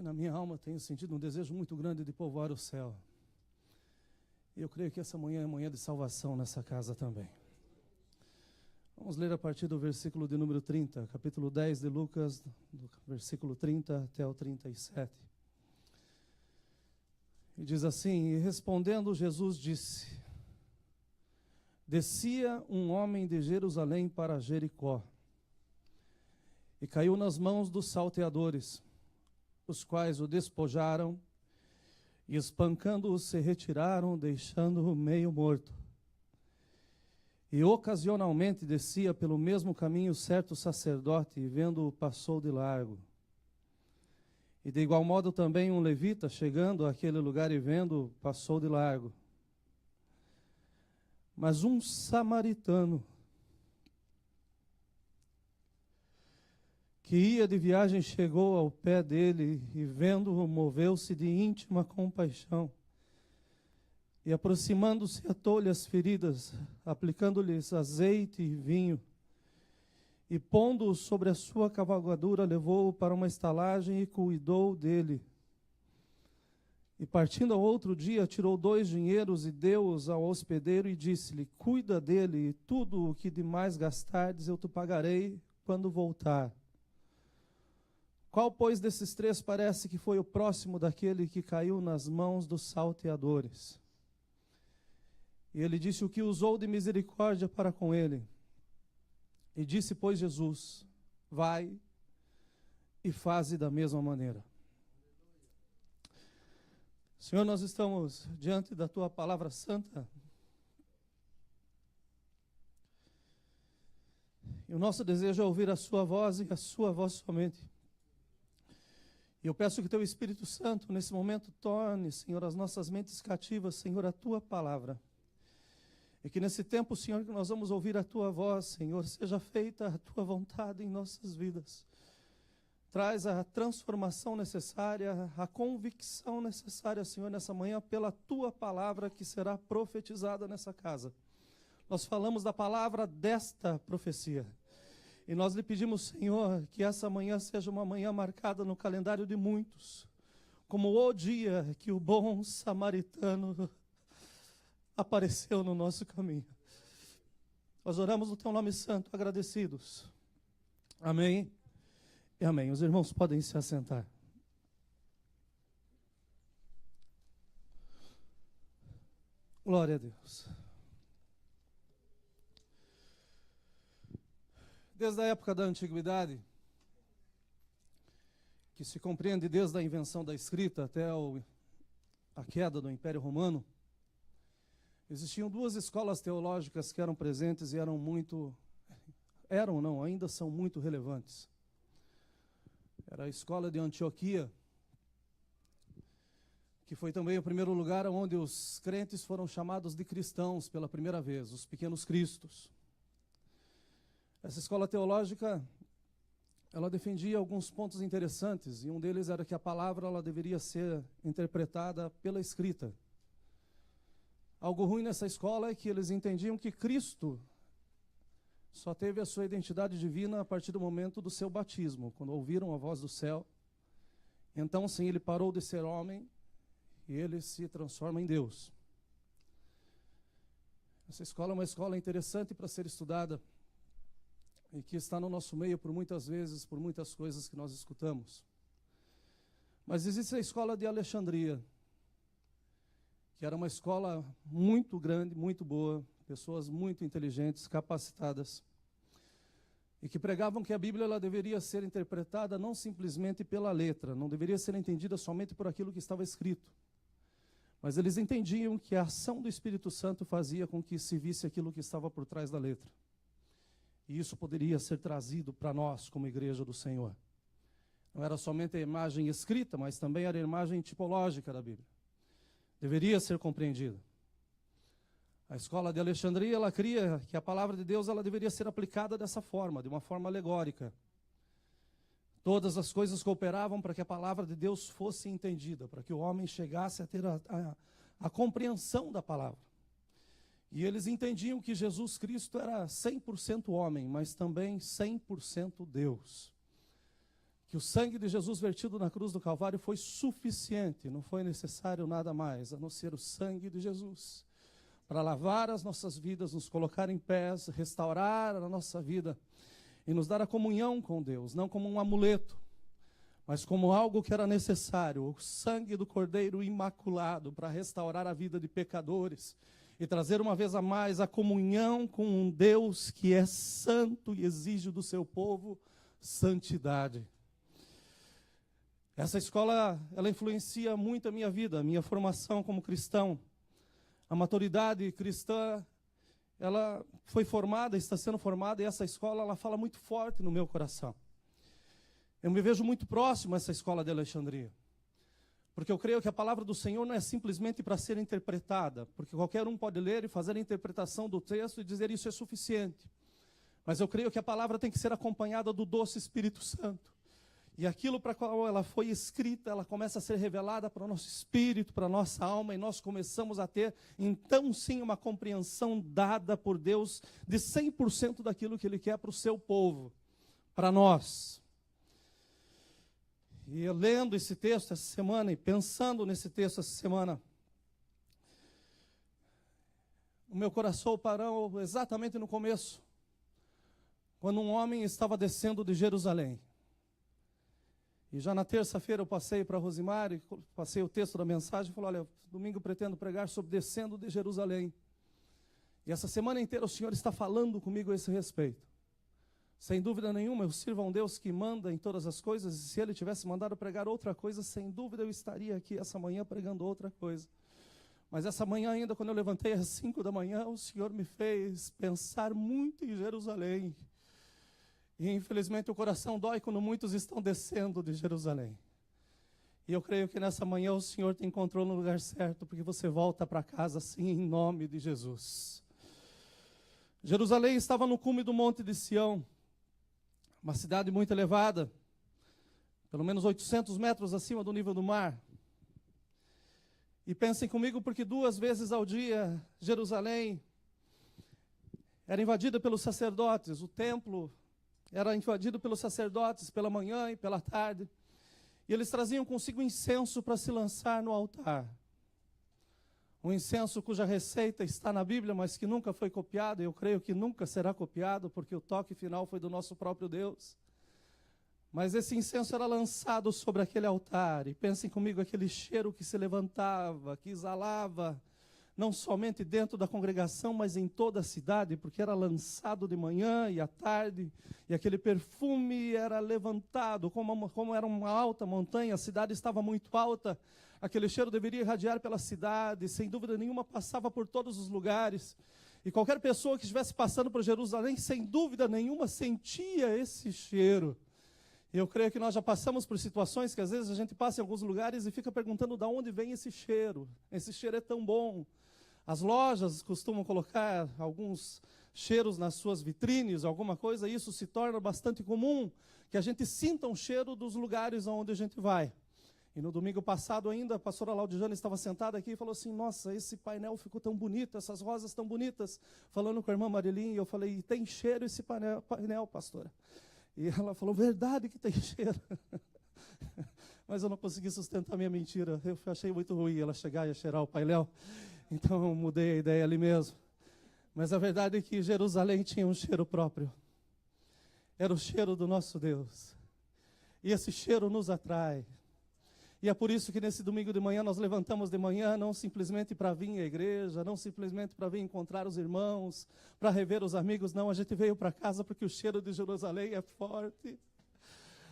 na minha alma tenho sentido um desejo muito grande de povoar o céu. E eu creio que essa manhã é manhã de salvação nessa casa também. Vamos ler a partir do versículo de número 30, capítulo 10 de Lucas, do versículo 30 até o 37. E diz assim: E respondendo Jesus disse: Descia um homem de Jerusalém para Jericó, e caiu nas mãos dos salteadores, os quais o despojaram, e espancando-o se retiraram, deixando-o meio morto. E ocasionalmente descia pelo mesmo caminho certo sacerdote, e vendo-o passou de largo. E de igual modo também um levita, chegando àquele lugar e vendo-o, passou de largo. Mas um samaritano, que ia de viagem, chegou ao pé dele e, vendo-o, moveu-se de íntima compaixão. E, aproximando-se, atou-lhe as feridas, aplicando-lhes azeite e vinho. E, pondo-o sobre a sua cavalgadura, levou-o para uma estalagem e cuidou dele. E, partindo ao outro dia, tirou 2 dinheiros e deu-os ao hospedeiro e disse-lhe: Cuida dele, e tudo o que demais gastardes eu te pagarei quando voltar. Qual, pois, desses 3 parece que foi o próximo daquele que caiu nas mãos dos salteadores? E ele disse: O que usou de misericórdia para com ele. E disse, pois, Jesus: Vai e faze da mesma maneira. Senhor, nós estamos diante da Tua palavra santa. E o nosso desejo é ouvir a Sua voz e a Sua voz somente. E eu peço que Teu Espírito Santo, nesse momento, torne, Senhor, as nossas mentes cativas, Senhor, a Tua palavra. E que nesse tempo, Senhor, que nós vamos ouvir a Tua voz, Senhor, seja feita a Tua vontade em nossas vidas. Traz a transformação necessária, a convicção necessária, Senhor, nessa manhã, pela Tua palavra que será profetizada nessa casa. Nós falamos da palavra desta profecia. E nós lhe pedimos, Senhor, que essa manhã seja uma manhã marcada no calendário de muitos, como o dia que o bom samaritano apareceu no nosso caminho. Nós oramos no Teu nome santo, agradecidos. Amém e amém. Os irmãos podem se assentar. Glória a Deus. Desde a época da antiguidade, que se compreende desde a invenção da escrita até a queda do Império Romano, existiam 2 escolas teológicas que eram presentes e ainda são muito relevantes. Era a escola de Antioquia, que foi também o primeiro lugar onde os crentes foram chamados de cristãos pela primeira vez, os pequenos cristos. Essa escola teológica, ela defendia alguns pontos interessantes, e um deles era que a palavra ela deveria ser interpretada pela escrita. Algo ruim nessa escola é que eles entendiam que Cristo só teve a sua identidade divina a partir do momento do seu batismo, quando ouviram a voz do céu. Então, sim, ele parou de ser homem e ele se transforma em Deus. Essa escola é uma escola interessante para ser estudada e que está no nosso meio por muitas vezes, por muitas coisas que nós escutamos. Mas existe a escola de Alexandria, que era uma escola muito grande, muito boa, pessoas muito inteligentes, capacitadas, e que pregavam que a Bíblia ela deveria ser interpretada não simplesmente pela letra, não deveria ser entendida somente por aquilo que estava escrito, mas eles entendiam que a ação do Espírito Santo fazia com que se visse aquilo que estava por trás da letra. E isso poderia ser trazido para nós como igreja do Senhor. Não era somente a imagem escrita, mas também era a imagem tipológica da Bíblia. Deveria ser compreendida. A escola de Alexandria, ela cria que a palavra de Deus ela deveria ser aplicada dessa forma, de uma forma alegórica. Todas as coisas cooperavam para que a palavra de Deus fosse entendida, para que o homem chegasse a ter a compreensão da palavra. E eles entendiam que Jesus Cristo era 100% homem, mas também 100% Deus. que o sangue de Jesus vertido na cruz do Calvário foi suficiente, não foi necessário nada mais, a não ser o sangue de Jesus, para lavar as nossas vidas, nos colocar em pés, restaurar a nossa vida e nos dar a comunhão com Deus, não como um amuleto, mas como algo que era necessário, o sangue do Cordeiro imaculado para restaurar a vida de pecadores e trazer uma vez a mais a comunhão com um Deus que é santo e exige do seu povo santidade. Essa escola, ela influencia muito a minha vida, a minha formação como cristão. A maturidade cristã, ela foi formada, está sendo formada, e essa escola, ela fala muito forte no meu coração. Eu me vejo muito próximo a essa escola de Alexandria, porque eu creio que a palavra do Senhor não é simplesmente para ser interpretada, porque qualquer um pode ler e fazer a interpretação do texto e dizer isso é suficiente. Mas eu creio que a palavra tem que ser acompanhada do doce Espírito Santo. E aquilo para qual ela foi escrita, ela começa a ser revelada para o nosso espírito, para a nossa alma, e nós começamos a ter, então sim, uma compreensão dada por Deus de 100% daquilo que Ele quer para o seu povo, para nós. E eu lendo esse texto essa semana, e pensando nesse texto essa semana, o meu coração parou exatamente no começo, quando um homem estava descendo de Jerusalém. E já na terça-feira eu passei para a Rosimar, e passei o texto da mensagem, e falei, olha, domingo eu pretendo pregar sobre descendo de Jerusalém. E essa semana inteira o Senhor está falando comigo a esse respeito. Sem dúvida nenhuma, eu sirvo a um Deus que manda em todas as coisas, e se Ele tivesse mandado pregar outra coisa, sem dúvida eu estaria aqui essa manhã pregando outra coisa. Mas essa manhã ainda, quando eu levantei às 5 da manhã, o Senhor me fez pensar muito em Jerusalém. E infelizmente o coração dói quando muitos estão descendo de Jerusalém. E eu creio que nessa manhã o Senhor te encontrou no lugar certo, porque você volta para casa assim, em nome de Jesus. Jerusalém estava no cume do Monte de Sião, uma cidade muito elevada, pelo menos 800 metros acima do nível do mar. E pensem comigo, porque 2 vezes ao dia, Jerusalém era invadida pelos sacerdotes, o templo era invadido pelos sacerdotes pela manhã e pela tarde. E eles traziam consigo incenso para se lançar no altar. Um incenso cuja receita está na Bíblia, mas que nunca foi copiado, e eu creio que nunca será copiado, porque o toque final foi do nosso próprio Deus. Mas esse incenso era lançado sobre aquele altar, e pensem comigo, aquele cheiro que se levantava, que exalava, não somente dentro da congregação, mas em toda a cidade, porque era lançado de manhã e à tarde, e aquele perfume era levantado, como era uma alta montanha, a cidade estava muito alta, aquele cheiro deveria irradiar pela cidade, sem dúvida nenhuma passava por todos os lugares, e qualquer pessoa que estivesse passando por Jerusalém, sem dúvida nenhuma, sentia esse cheiro. E eu creio que nós já passamos por situações que às vezes a gente passa em alguns lugares e fica perguntando de onde vem esse cheiro é tão bom. As lojas costumam colocar alguns cheiros nas suas vitrines, alguma coisa, e isso se torna bastante comum, que a gente sinta um cheiro dos lugares onde a gente vai. E no domingo passado ainda, a pastora Laudiane estava sentada aqui e falou assim, nossa, esse painel ficou tão bonito, essas rosas tão bonitas, falando com a irmã Marilinha, e eu falei, tem cheiro esse painel, pastora? E ela falou, verdade que tem cheiro. Mas eu não consegui sustentar a minha mentira, eu achei muito ruim ela chegar e cheirar o painel. Então eu mudei a ideia ali mesmo. Mas a verdade é que Jerusalém tinha um cheiro próprio. Era o cheiro do nosso Deus. E esse cheiro nos atrai. E é por isso que nesse domingo de manhã nós levantamos de manhã, não simplesmente para vir à igreja, não simplesmente para vir encontrar os irmãos, para rever os amigos, não. A gente veio para casa porque o cheiro de Jerusalém é forte.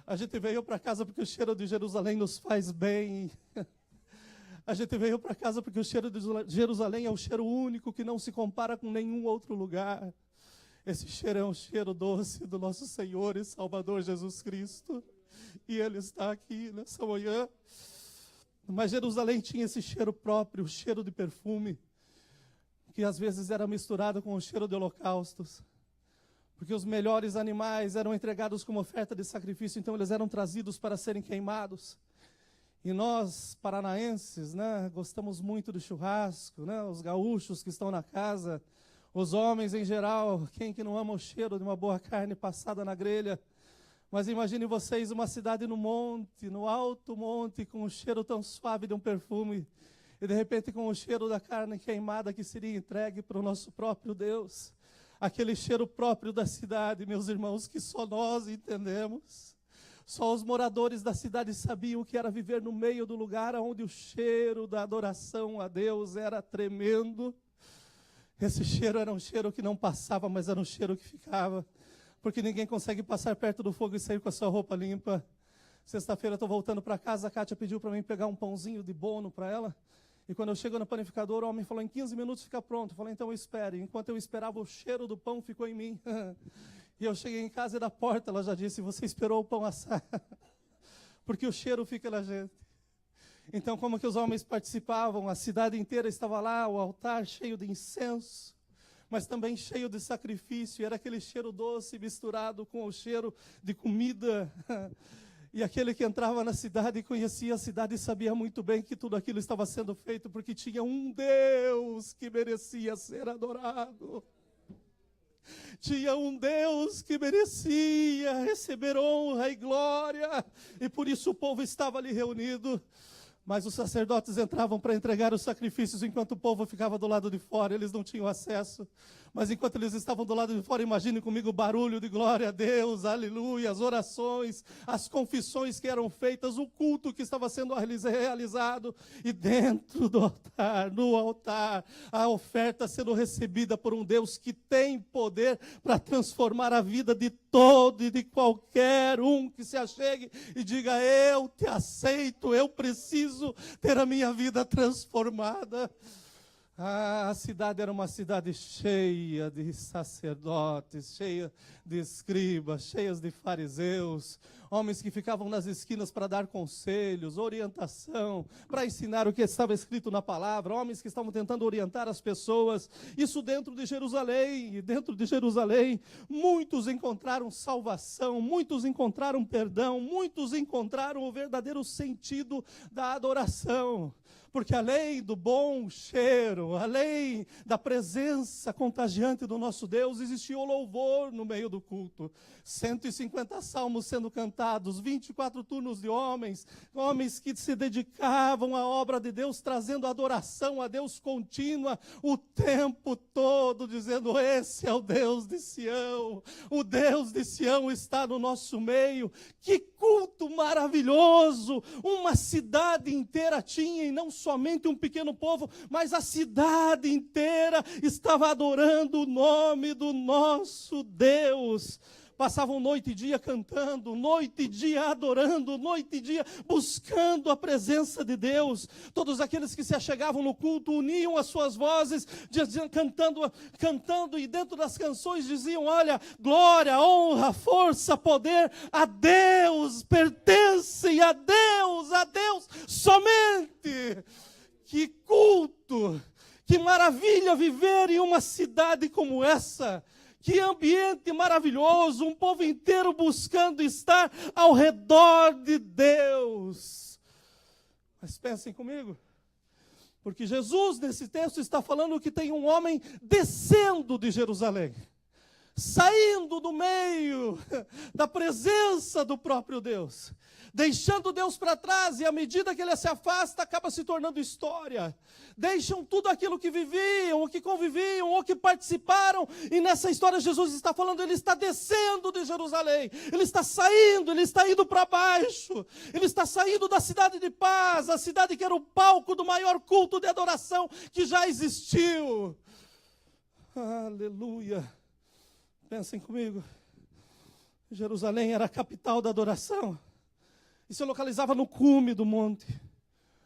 A gente veio para casa porque o cheiro de Jerusalém nos faz bem. A gente veio para casa porque o cheiro de Jerusalém é um cheiro único que não se compara com nenhum outro lugar. Esse cheiro é um cheiro doce do nosso Senhor e Salvador Jesus Cristo. E Ele está aqui nessa manhã. Mas Jerusalém tinha esse cheiro próprio, o cheiro de perfume, que às vezes era misturado com o cheiro de holocaustos. Porque os melhores animais eram entregados como oferta de sacrifício, então eles eram trazidos para serem queimados. E nós, paranaenses, gostamos muito do churrasco, os gaúchos que estão na casa, os homens em geral, quem que não ama o cheiro de uma boa carne passada na grelha? Mas imagine vocês uma cidade no monte, no alto monte, com um cheiro tão suave de um perfume, e de repente com o cheiro da carne queimada que seria entregue para o nosso próprio Deus. Aquele cheiro próprio da cidade, meus irmãos, que só nós entendemos. Só os moradores da cidade sabiam o que era viver no meio do lugar onde o cheiro da adoração a Deus era tremendo. Esse cheiro era um cheiro que não passava, mas era um cheiro que ficava. Porque ninguém consegue passar perto do fogo e sair com a sua roupa limpa. Sexta-feira eu estou voltando para casa, a Kátia pediu para mim pegar um pãozinho de bono para ela. E quando eu chego no panificador, o homem falou, em 15 minutos fica pronto. Eu falei, então espere. Enquanto eu esperava, o cheiro do pão ficou em mim. E eu cheguei em casa e da porta, ela já disse, você esperou o pão assar. Porque o cheiro fica na gente. Então, como que os homens participavam? A cidade inteira estava lá, o altar cheio de incenso, mas também cheio de sacrifício. Era aquele cheiro doce misturado com o cheiro de comida. E aquele que entrava na cidade e conhecia a cidade sabia muito bem que tudo aquilo estava sendo feito porque tinha um Deus que merecia ser adorado. Tinha um Deus que merecia receber honra e glória. E por isso o povo estava ali reunido. Mas os sacerdotes entravam para entregar os sacrifícios enquanto o povo ficava do lado de fora, eles não tinham acesso. Mas enquanto eles estavam do lado de fora, imagine comigo o barulho de glória a Deus, aleluia, as orações, as confissões que eram feitas, o culto que estava sendo realizado. E dentro do altar, no altar, a oferta sendo recebida por um Deus que tem poder para transformar a vida de todo e de qualquer um que se achegue e diga, eu te aceito, eu preciso ter a minha vida transformada. A cidade era uma cidade cheia de sacerdotes, cheia de escribas, cheias de fariseus, homens que ficavam nas esquinas para dar conselhos, orientação, para ensinar o que estava escrito na palavra, homens que estavam tentando orientar as pessoas. Isso dentro de Jerusalém, e dentro de Jerusalém, muitos encontraram salvação, muitos encontraram perdão, muitos encontraram o verdadeiro sentido da adoração. Porque além do bom cheiro, além da presença contagiante do nosso Deus, existia o louvor no meio do culto. 150 salmos sendo cantados, 24 turnos de homens que se dedicavam à obra de Deus, trazendo adoração a Deus contínua, o tempo todo, dizendo, esse é o Deus de Sião, o Deus de Sião está no nosso meio. Que culto maravilhoso! Uma cidade inteira tinha, e não somente um pequeno povo, mas a cidade inteira estava adorando o nome do nosso Deus. Passavam noite e dia cantando, noite e dia adorando, noite e dia buscando a presença de Deus. Todos aqueles que se achegavam no culto uniam as suas vozes, cantando, e dentro das canções diziam, olha, glória, honra, força, poder, a Deus pertencem, a Deus somente. Que culto, que maravilha viver em uma cidade como essa. Que ambiente maravilhoso, um povo inteiro buscando estar ao redor de Deus. Mas pensem comigo, porque Jesus nesse texto está falando que tem um homem descendo de Jerusalém, saindo do meio da presença do próprio Deus, deixando Deus para trás, e à medida que ele se afasta, acaba se tornando história. Deixam tudo aquilo que viviam, o que conviviam, ou que participaram, e nessa história Jesus está falando, ele está descendo de Jerusalém, ele está saindo, ele está indo para baixo, ele está saindo da cidade de paz, a cidade que era o palco do maior culto de adoração que já existiu. Aleluia. Pensem comigo, Jerusalém era a capital da adoração, e se localizava no cume do monte.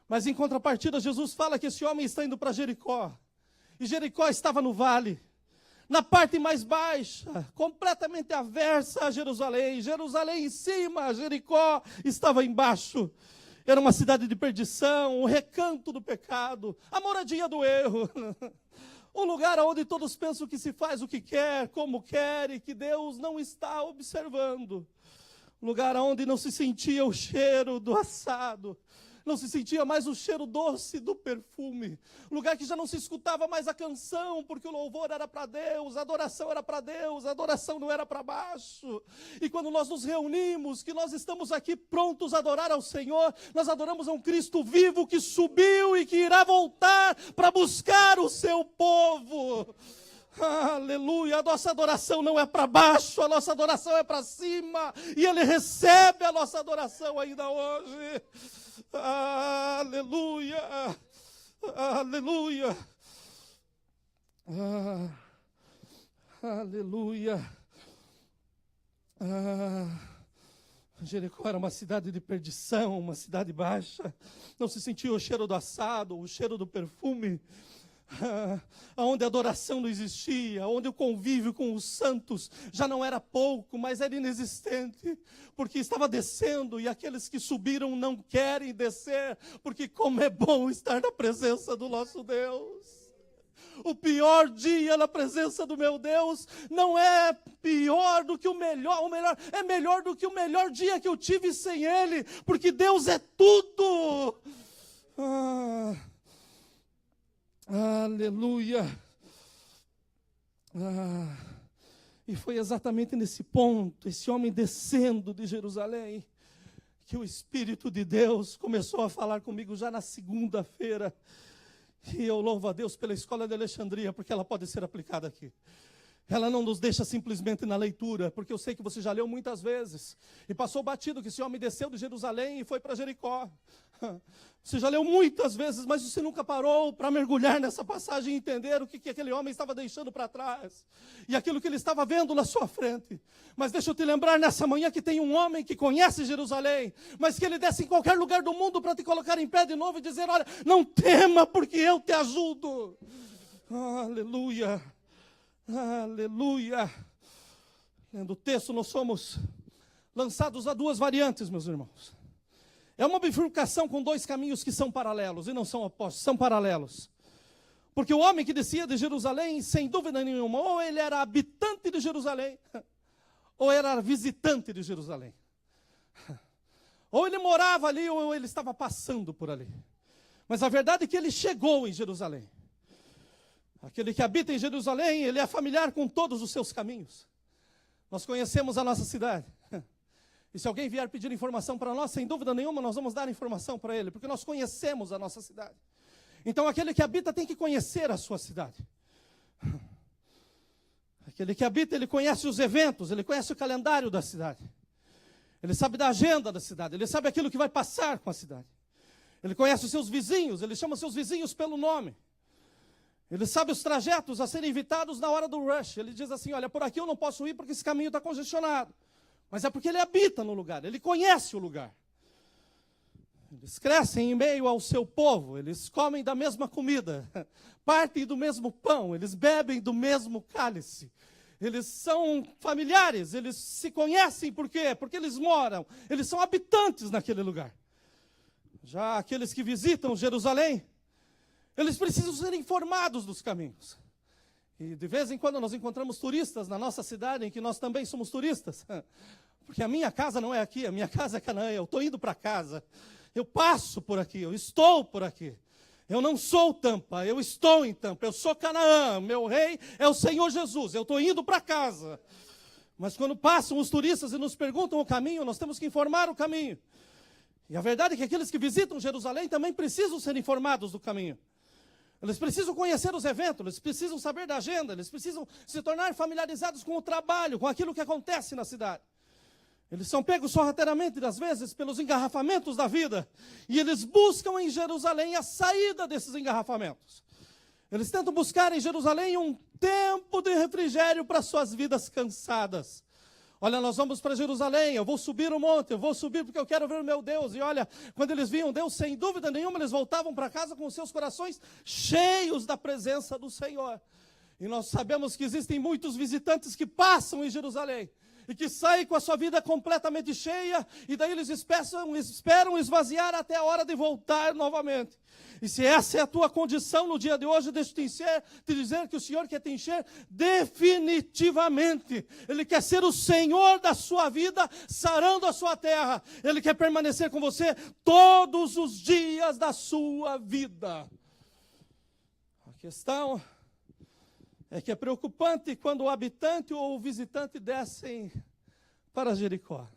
Mas em contrapartida, Jesus fala que esse homem está indo para Jericó. E Jericó estava no vale, na parte mais baixa, completamente aversa a Jerusalém. Jerusalém em cima, Jericó estava embaixo. Era uma cidade de perdição, um recanto do pecado, a moradia do erro. Um lugar onde todos pensam que se faz o que quer, como quer, e que Deus não está observando. Um lugar onde não se sentia o cheiro do assado, não se sentia mais o cheiro doce do perfume, lugar que já não se escutava mais a canção, porque o louvor era para Deus, a adoração era para Deus, a adoração não era para baixo. E quando nós nos reunimos, que nós estamos aqui prontos a adorar ao Senhor, nós adoramos a um Cristo vivo que subiu e que irá voltar para buscar o seu povo. Aleluia, a nossa adoração não é para baixo, a nossa adoração é para cima, e Ele recebe a nossa adoração ainda hoje. Aleluia, aleluia, aleluia. Jericó era uma cidade de perdição, uma cidade baixa, não se sentia o cheiro do assado, o cheiro do perfume, onde a adoração não existia, onde o convívio com os santos já não era pouco, mas era inexistente, porque estava descendo, e aqueles que subiram não querem descer, porque como é bom estar na presença do nosso Deus. O pior dia na presença do meu Deus não é pior do que o melhor é melhor do que o melhor dia que eu tive sem Ele, porque Deus é tudo. Aleluia. E foi exatamente nesse ponto, esse homem descendo de Jerusalém, que o Espírito de Deus começou a falar comigo já na segunda-feira. E eu louvo a Deus pela escola de Alexandria, porque ela pode ser aplicada aqui. Ela não nos deixa simplesmente na leitura, porque eu sei que você já leu muitas vezes, e passou batido que esse homem desceu de Jerusalém e foi para Jericó. Você já leu muitas vezes, mas você nunca parou para mergulhar nessa passagem e entender o que aquele homem estava deixando para trás, e aquilo que ele estava vendo na sua frente. Mas deixa eu te lembrar nessa manhã que tem um homem que conhece Jerusalém, mas que ele desce em qualquer lugar do mundo para te colocar em pé de novo e dizer: olha, não tema, porque eu te ajudo. Aleluia. Aleluia. Lendo o texto, nós somos lançados a duas variantes, meus irmãos. É uma bifurcação com dois caminhos que são paralelos, e não são opostos, são paralelos. Porque o homem que descia de Jerusalém, sem dúvida nenhuma, ou ele era habitante de Jerusalém, ou era visitante de Jerusalém. Ou ele morava ali, ou ele estava passando por ali. Mas a verdade é que ele chegou em Jerusalém. Aquele que habita em Jerusalém, ele é familiar com todos os seus caminhos. Nós conhecemos a nossa cidade. E se alguém vier pedir informação para nós, sem dúvida nenhuma, nós vamos dar informação para ele, porque nós conhecemos a nossa cidade. Então, aquele que habita tem que conhecer a sua cidade. Aquele que habita, ele conhece os eventos, ele conhece o calendário da cidade. Ele sabe da agenda da cidade, ele sabe aquilo que vai passar com a cidade. Ele conhece os seus vizinhos, ele chama seus vizinhos pelo nome. Ele sabe os trajetos a serem evitados na hora do rush. Ele diz assim: olha, por aqui eu não posso ir porque esse caminho está congestionado. Mas é porque ele habita no lugar, ele conhece o lugar. Eles crescem em meio ao seu povo, eles comem da mesma comida, partem do mesmo pão, eles bebem do mesmo cálice. Eles são familiares, eles se conhecem por quê? Porque eles moram, eles são habitantes naquele lugar. Já aqueles que visitam Jerusalém, eles precisam ser informados dos caminhos. E de vez em quando nós encontramos turistas na nossa cidade, em que nós também somos turistas. Porque a minha casa não é aqui, a minha casa é Canaã, eu estou indo para casa. Eu passo por aqui, eu estou por aqui. Eu não sou Tampa, eu estou em Tampa, eu sou Canaã, meu rei é o Senhor Jesus, eu estou indo para casa. Mas quando passam os turistas e nos perguntam o caminho, nós temos que informar o caminho. E a verdade é que aqueles que visitam Jerusalém também precisam ser informados do caminho. Eles precisam conhecer os eventos, eles precisam saber da agenda, eles precisam se tornar familiarizados com o trabalho, com aquilo que acontece na cidade. Eles são pegos sorrateiramente, às vezes, pelos engarrafamentos da vida. E eles buscam em Jerusalém a saída desses engarrafamentos. Eles tentam buscar em Jerusalém um tempo de refrigério para suas vidas cansadas. Olha, nós vamos para Jerusalém, eu vou subir o monte, eu vou subir porque eu quero ver o meu Deus. E olha, quando eles viam Deus, sem dúvida nenhuma, eles voltavam para casa com os seus corações cheios da presença do Senhor. E nós sabemos que existem muitos visitantes que passam em Jerusalém. e que saem com a sua vida completamente cheia, e daí eles esperam esvaziar até a hora de voltar novamente. E se essa é a tua condição no dia de hoje, deixa eu te dizer que o Senhor quer te encher definitivamente. Ele quer ser o Senhor da sua vida, sarando a sua terra. Ele quer permanecer com você todos os dias da sua vida. A questão é que é preocupante quando o habitante ou o visitante descem para Jericó.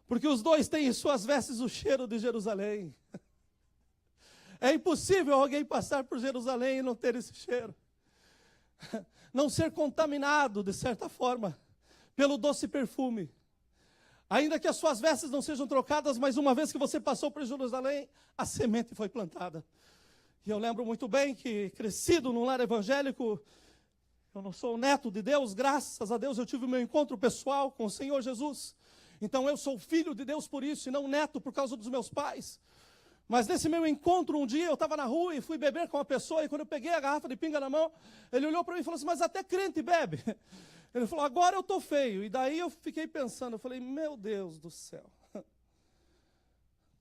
Porque os dois têm em suas vestes o cheiro de Jerusalém. É impossível alguém passar por Jerusalém e não ter esse cheiro. Não ser contaminado, de certa forma, pelo doce perfume. Ainda que as suas vestes não sejam trocadas, mas uma vez que você passou por Jerusalém, a semente foi plantada. E eu lembro muito bem que, crescido num lar evangélico, eu não sou neto de Deus, graças a Deus eu tive o meu encontro pessoal com o Senhor Jesus. Então eu sou filho de Deus por isso, e não neto por causa dos meus pais. Mas nesse meu encontro, um dia eu estava na rua e fui beber com uma pessoa, e quando eu peguei a garrafa de pinga na mão, ele olhou para mim e falou assim, mas até crente bebe. Ele falou, agora eu estou feio. E daí eu fiquei pensando, eu falei, meu Deus do céu.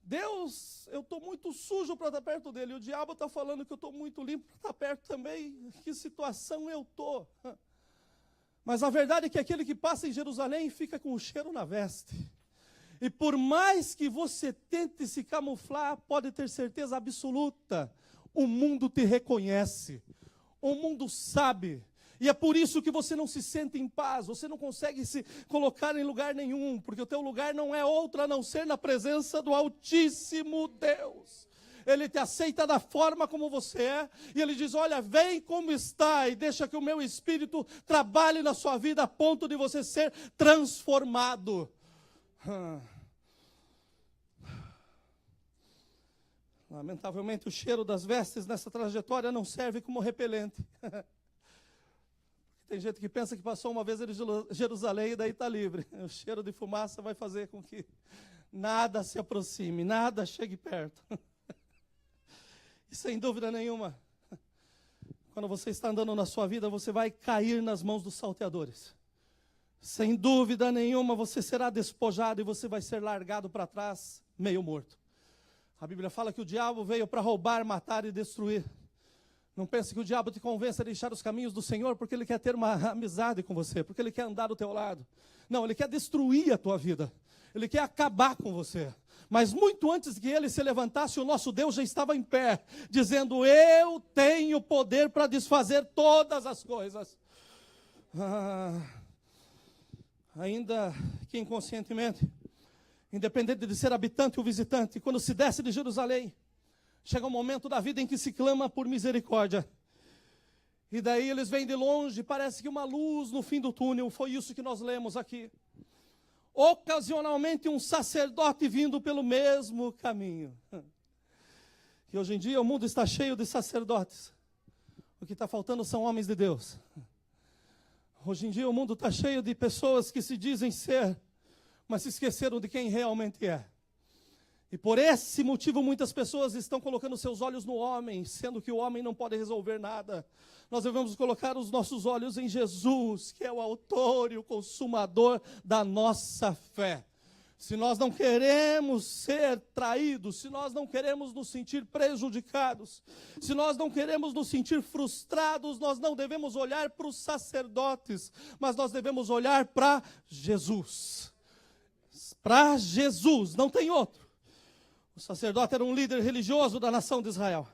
Deus, eu estou muito sujo para estar perto dele, e o diabo está falando que eu estou muito limpo para estar perto também. Que situação eu estou? Mas a verdade é que aquele que passa em Jerusalém fica com o cheiro na veste. E por mais que você tente se camuflar, pode ter certeza absoluta, o mundo te reconhece, o mundo sabe. E é por isso que você não se sente em paz, você não consegue se colocar em lugar nenhum, porque o teu lugar não é outro a não ser na presença do Altíssimo Deus. Ele te aceita da forma como você é, e Ele diz, olha, vem como está, e deixa que o meu Espírito trabalhe na sua vida a ponto de você ser transformado. Lamentavelmente, o cheiro das vestes nessa trajetória não serve como repelente. Tem gente que pensa que passou uma vez em Jerusalém e daí está livre. O cheiro de fumaça vai fazer com que nada se aproxime, nada chegue perto. E sem dúvida nenhuma, quando você está andando na sua vida, você vai cair nas mãos dos salteadores. Sem dúvida nenhuma, você será despojado e você vai ser largado para trás, meio morto. A Bíblia fala que o diabo veio para roubar, matar e destruir. Não pense que o diabo te convença a deixar os caminhos do Senhor porque ele quer ter uma amizade com você, porque ele quer andar do teu lado. Não, ele quer destruir a tua vida. Ele quer acabar com você. Mas muito antes que ele se levantasse, o nosso Deus já estava em pé, dizendo, eu tenho poder para desfazer todas as coisas. Ainda que inconscientemente, independente de ser habitante ou visitante, quando se desce de Jerusalém, chega um momento da vida em que se clama por misericórdia. E daí eles vêm de longe, parece que uma luz no fim do túnel, foi isso que nós lemos aqui. Ocasionalmente um sacerdote vindo pelo mesmo caminho. E hoje em dia o mundo está cheio de sacerdotes. O que está faltando são homens de Deus. Hoje em dia o mundo está cheio de pessoas que se dizem ser, mas se esqueceram de quem realmente é. E por esse motivo muitas pessoas estão colocando seus olhos no homem, sendo que o homem não pode resolver nada. Nós devemos colocar os nossos olhos em Jesus, que é o autor e o consumador da nossa fé. Se nós não queremos ser traídos, se nós não queremos nos sentir prejudicados, se nós não queremos nos sentir frustrados, nós não devemos olhar para os sacerdotes, mas nós devemos olhar para Jesus. Para Jesus, não tem outro. O sacerdote era um líder religioso da nação de Israel.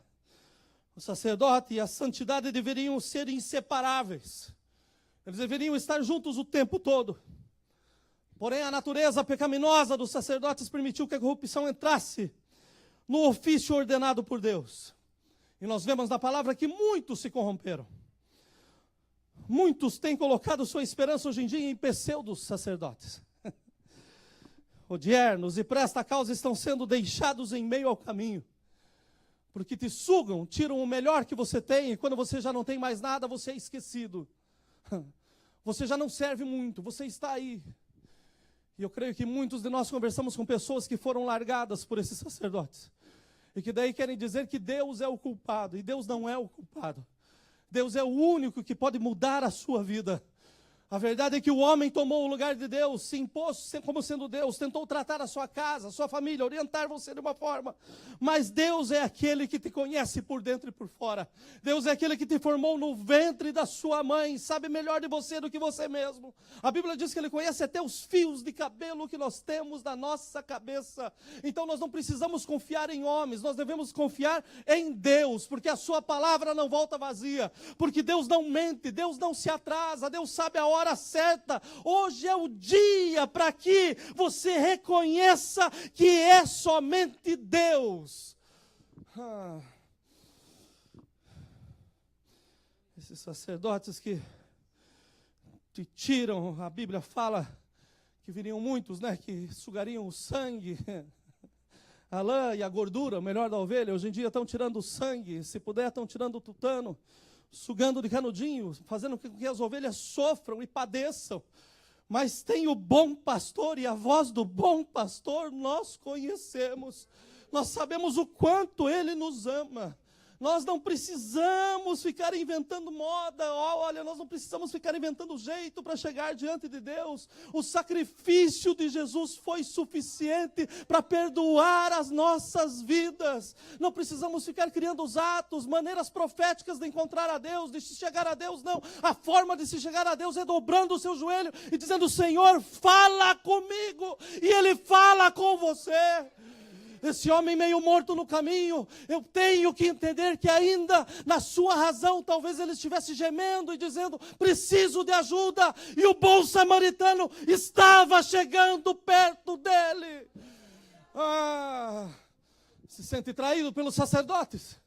O sacerdote e a santidade deveriam ser inseparáveis. Eles deveriam estar juntos o tempo todo. Porém, a natureza pecaminosa dos sacerdotes permitiu que a corrupção entrasse no ofício ordenado por Deus. E nós vemos na palavra que muitos se corromperam. Muitos têm colocado sua esperança hoje em dia em pseudos sacerdotes. Odiernos e presta causa estão sendo deixados em meio ao caminho, porque te sugam, tiram o melhor que você tem, e quando você já não tem mais nada, você é esquecido. Você já não serve muito, você está aí. E eu creio que muitos de nós conversamos com pessoas que foram largadas por esses sacerdotes, e que daí querem dizer que Deus é o culpado, e Deus não é o culpado. Deus é o único que pode mudar a sua vida. A verdade é que o homem tomou o lugar de Deus, se impôs como sendo Deus, tentou tratar a sua casa, a sua família, orientar você de uma forma. Mas Deus é aquele que te conhece por dentro e por fora. Deus é aquele que te formou no ventre da sua mãe, sabe melhor de você do que você mesmo. A Bíblia diz que Ele conhece até os fios de cabelo que nós temos na nossa cabeça. Então nós não precisamos confiar em homens, nós devemos confiar em Deus, porque a sua palavra não volta vazia, porque Deus não mente, Deus não se atrasa, Deus sabe a hora certa. Hoje é o dia para que você reconheça que é somente Deus. Esses sacerdotes que te tiram, a Bíblia fala que viriam muitos, né, que sugariam o sangue, a lã e a gordura, o melhor da ovelha. Hoje em dia estão tirando o sangue, se puder estão tirando o tutano, sugando de canudinho, fazendo com que as ovelhas sofram e padeçam. Mas tem o bom pastor, e a voz do bom pastor nós conhecemos. Nós sabemos o quanto Ele nos ama. Nós não precisamos ficar inventando moda, olha, nós não precisamos ficar inventando jeito para chegar diante de Deus. O sacrifício de Jesus foi suficiente para perdoar as nossas vidas. Não precisamos ficar criando os atos, maneiras proféticas de encontrar a Deus, de se chegar a Deus, não. A forma de se chegar a Deus é dobrando o seu joelho e dizendo: Senhor, fala comigo, e Ele fala com você. Esse homem meio morto no caminho, eu tenho que entender que ainda na sua razão, talvez ele estivesse gemendo e dizendo: preciso de ajuda, e o bom samaritano estava chegando perto dele. Se sente traído pelos sacerdotes,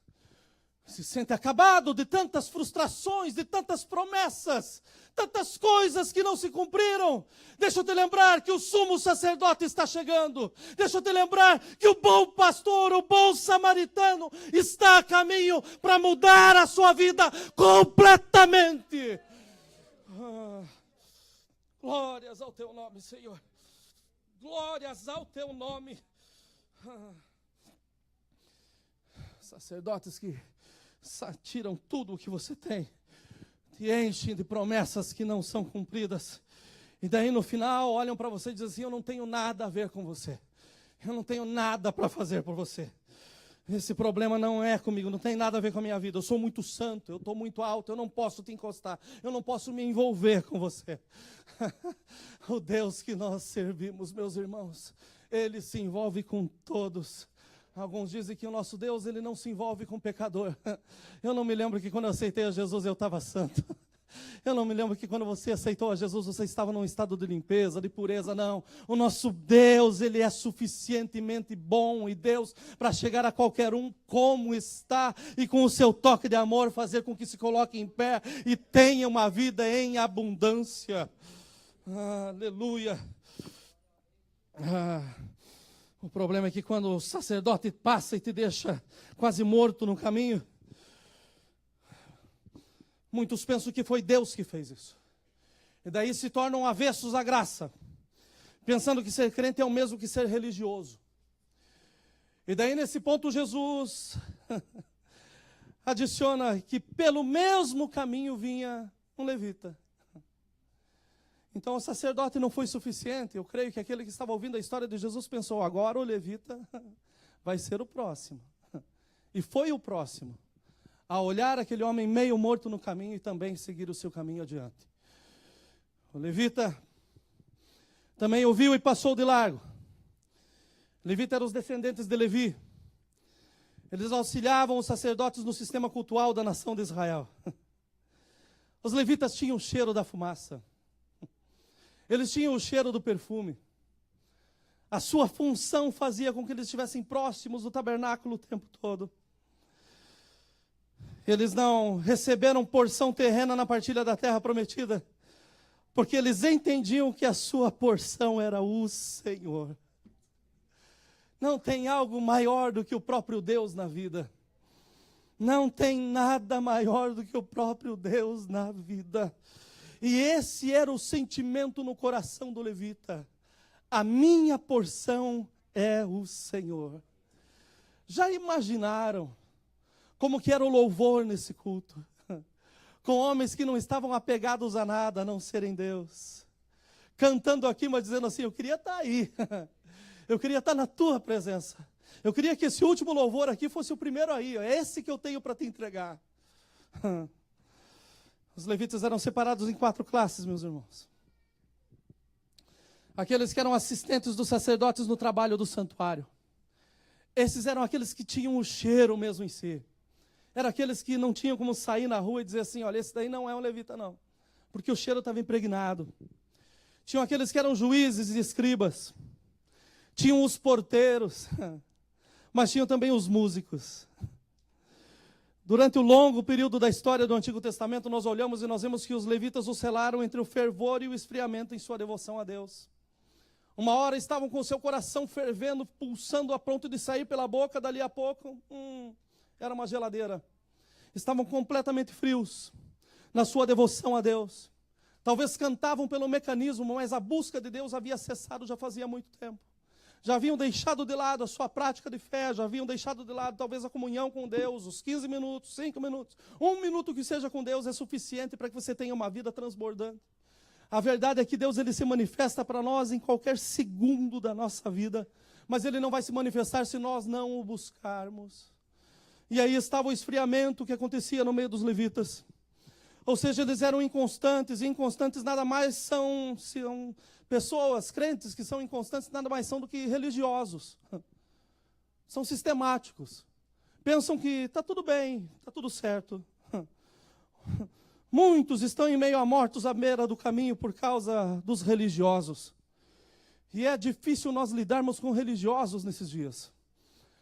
se sente acabado de tantas frustrações, de tantas promessas, tantas coisas que não se cumpriram. Deixa eu te lembrar que o sumo sacerdote está chegando. Deixa eu te lembrar que o bom pastor, o bom samaritano está a caminho para mudar a sua vida completamente. Glórias ao teu nome, Senhor. Glórias ao teu nome. Sacerdotes que tiram tudo o que você tem, te enchem de promessas que não são cumpridas, e daí no final olham para você e dizem assim: eu não tenho nada a ver com você, eu não tenho nada para fazer por você, esse problema não é comigo, não tem nada a ver com a minha vida, eu sou muito santo, eu estou muito alto, eu não posso te encostar, eu não posso me envolver com você. O Deus que nós servimos, meus irmãos, Ele se envolve com todos. Alguns dizem que o nosso Deus, Ele não se envolve com pecador. Eu não me lembro que quando eu aceitei a Jesus eu estava santo. Eu não me lembro que quando você aceitou a Jesus você estava num estado de limpeza, de pureza, não. O nosso Deus, Ele é suficientemente bom e Deus para chegar a qualquer um como está e com o seu toque de amor fazer com que se coloque em pé e tenha uma vida em abundância. Aleluia. O problema é que quando o sacerdote passa e te deixa quase morto no caminho, muitos pensam que foi Deus que fez isso. E daí se tornam avessos à graça, pensando que ser crente é o mesmo que ser religioso. E daí nesse ponto Jesus adiciona que pelo mesmo caminho vinha um levita. Então o sacerdote não foi suficiente. Eu creio que aquele que estava ouvindo a história de Jesus pensou: agora o levita vai ser o próximo. E foi o próximo a olhar aquele homem meio morto no caminho e também seguir o seu caminho adiante. O levita também ouviu e passou de largo. O levita eram os descendentes de Levi. Eles auxiliavam os sacerdotes no sistema cultural da nação de Israel. Os levitas tinham o cheiro da fumaça. Eles tinham o cheiro do perfume. A sua função fazia com que eles estivessem próximos do tabernáculo o tempo todo. Eles não receberam porção terrena na partilha da terra prometida, porque eles entendiam que a sua porção era o Senhor. Não tem algo maior do que o próprio Deus na vida. Não tem nada maior do que o próprio Deus na vida. E esse era o sentimento no coração do levita. A minha porção é o Senhor. Já imaginaram como que era o louvor nesse culto? com homens que não estavam apegados a nada, a não serem Deus. Cantando aqui, mas dizendo assim, eu queria estar aí. Eu queria estar na tua presença. Eu queria que esse último louvor aqui fosse o primeiro aí. É esse que eu tenho para te entregar. Os levitas eram separados em 4 classes, meus irmãos. Aqueles que eram assistentes dos sacerdotes no trabalho do santuário. Esses eram aqueles que tinham o cheiro mesmo em si. Eram aqueles que não tinham como sair na rua e dizer assim, olha, esse daí não é um levita não. Porque o cheiro estava impregnado. Tinham aqueles que eram juízes e escribas. Tinham os porteiros. Mas tinham também os músicos. Durante o longo período da história do Antigo Testamento, nós olhamos e nós vemos que os levitas oscilaram entre o fervor e o esfriamento em sua devoção a Deus. Uma hora estavam com o seu coração fervendo, pulsando a ponto de sair pela boca, dali a pouco, era uma geladeira. Estavam completamente frios na sua devoção a Deus. Talvez cantavam pelo mecanismo, mas a busca de Deus havia cessado já fazia muito tempo. Já haviam deixado de lado a sua prática de fé, já haviam deixado de lado talvez a comunhão com Deus, os 15 minutos, 5 minutos, 1 minuto que seja com Deus é suficiente para que você tenha uma vida transbordante. A verdade é que Deus ele se manifesta para nós em qualquer segundo da nossa vida, mas Ele não vai se manifestar se nós não o buscarmos. E aí estava o esfriamento que acontecia no meio dos levitas. Ou seja, eles eram inconstantes, e inconstantes nada mais são pessoas, crentes que são inconstantes, nada mais são do que religiosos. São sistemáticos. Pensam que está tudo bem, está tudo certo. Muitos estão em meio a mortos à beira do caminho por causa dos religiosos. E é difícil nós lidarmos com religiosos nesses dias.